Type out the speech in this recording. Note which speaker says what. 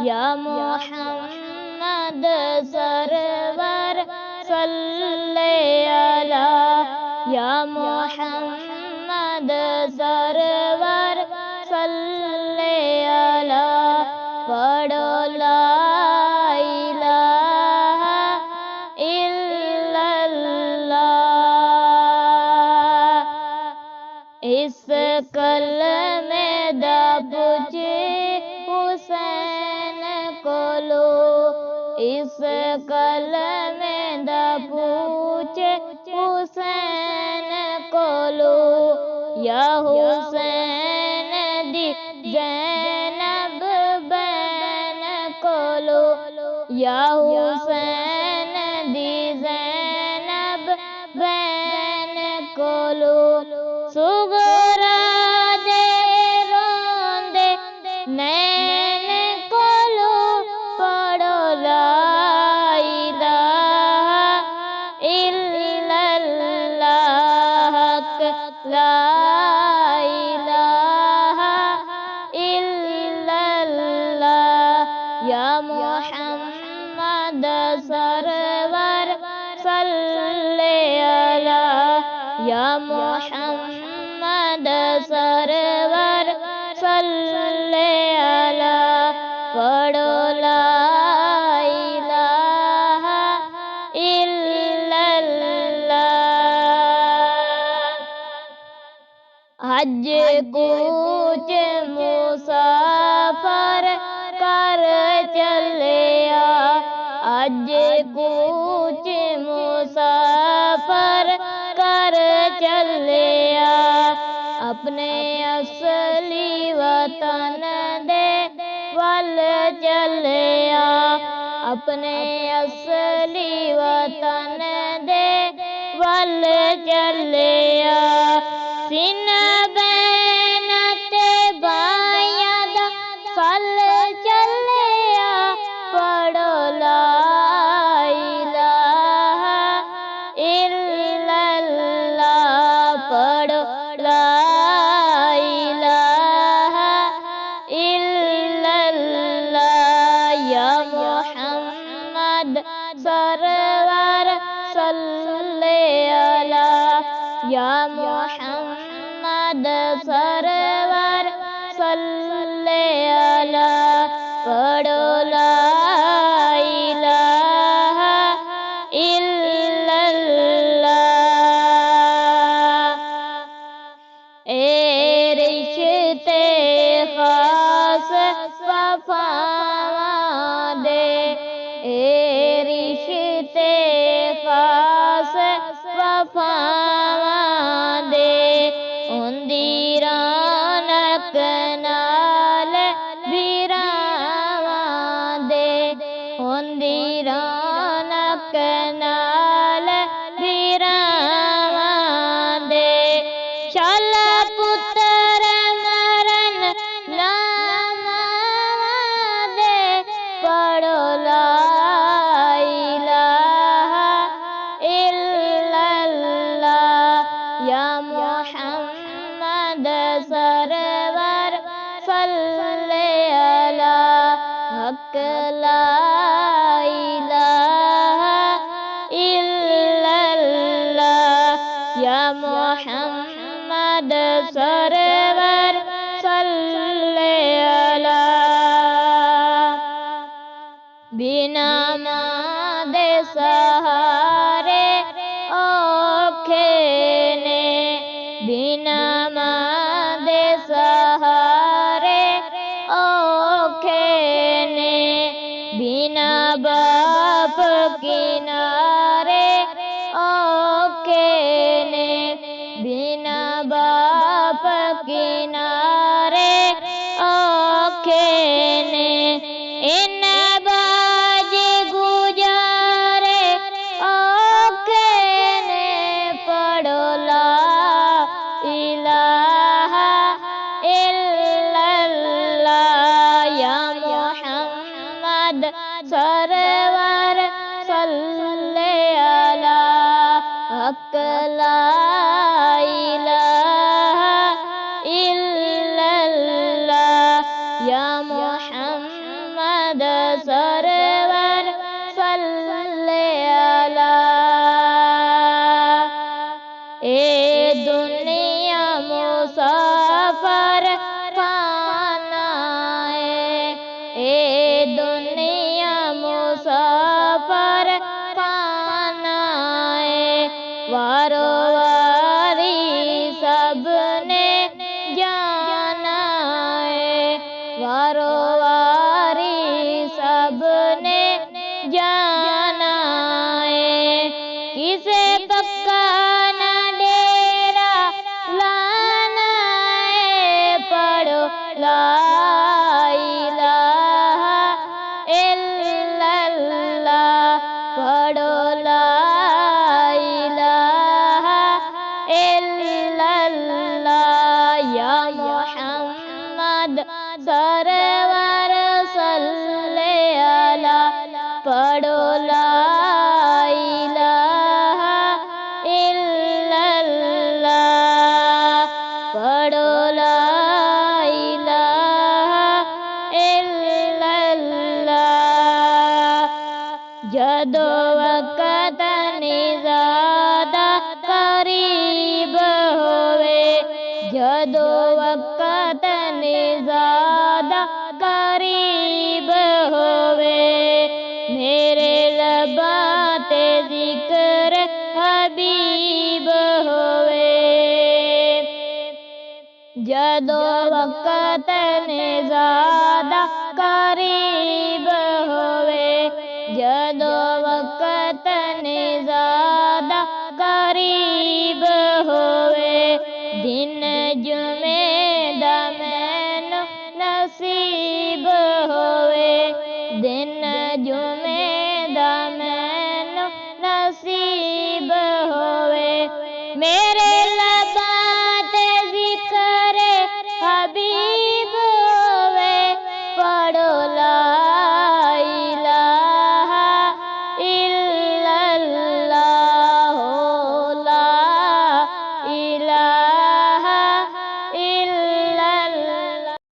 Speaker 1: یا محمد سرور صلی علی یا محمد سرور صلی علی پڑھو لا الہ الا اللہ اس کلمے دا پوچھے حسین کو لو اس کلمے دا پوچھے حسین کو لو یا حسین دی زینب بین کو لو یا حسین دی زینب بین کو لو سغرا دے روندے نین کو لو پڑھو لا الہ الا اللہ حق لا الہ الا اللہ یا محمد سرور صلی علی یا محمد سرور صلی علی پڑھو لا الہ الا اللہ حج کوچ مسافر کر چلیا حج کوچ مسافر کر چلیا اپنے اصلی وطن دے ول چلیا اپنے اصلی وطن دے ول چلیا سینہ بین تے بائیاں دا سل چلیا پڑھو لا الہ الا اللہ پڑھو لا الہ الا اللہ یا محمد سرور صلی علی یا محمد سرور صلی علی پڑھو لا الہ الا اللہ اے رشتے خاص وفاواں دے اے رشتے خاص وفاواں دے اندی رونق نال ویراواں دے اندی رونق نال ویراواں دے شالا پتر مرن نام دے پڑھو لا الہ الا اللہ یا محمد سرور صلی علی حق لا الہ الا اللہ یا محمد سرور صلی علی بنا ماں دے سہارے اوکھے نے بنا ماں دے سہارے اوکھے نے بنا باپ کنارے اوکھے نے بنا باپ کنارے اوکھے نے ان باج گزارے اوکھے نے پڑھو لا الہ الا اللہ یا محمد سرور صلی علی حق لا الہ الا اللہ یا محمد محمد سرور صلی علی اے دنیا مسافر خانہ اے دنیا مسافر خانہ وارو واری سب نے جانا وارو واری سب نے جانا کسے پکا نہ ڈیرا لانا پڑھو لا الہ الا اللہ پڑھو لا الہ الا اللہ یا محمد سرور صلی علی پڑھو لا الہ الا اللہ پڑھو لا الہ الا اللہ جدو وقت زیادہ قریب ہوئے جدو وقت زیادہ قریب ہوئے میرے لباں تے ذکر حبیب ہوئے جدو وقت زیادہ قریب ہوئے جدو وقت زیادہ قریب ہوئے دن جمعے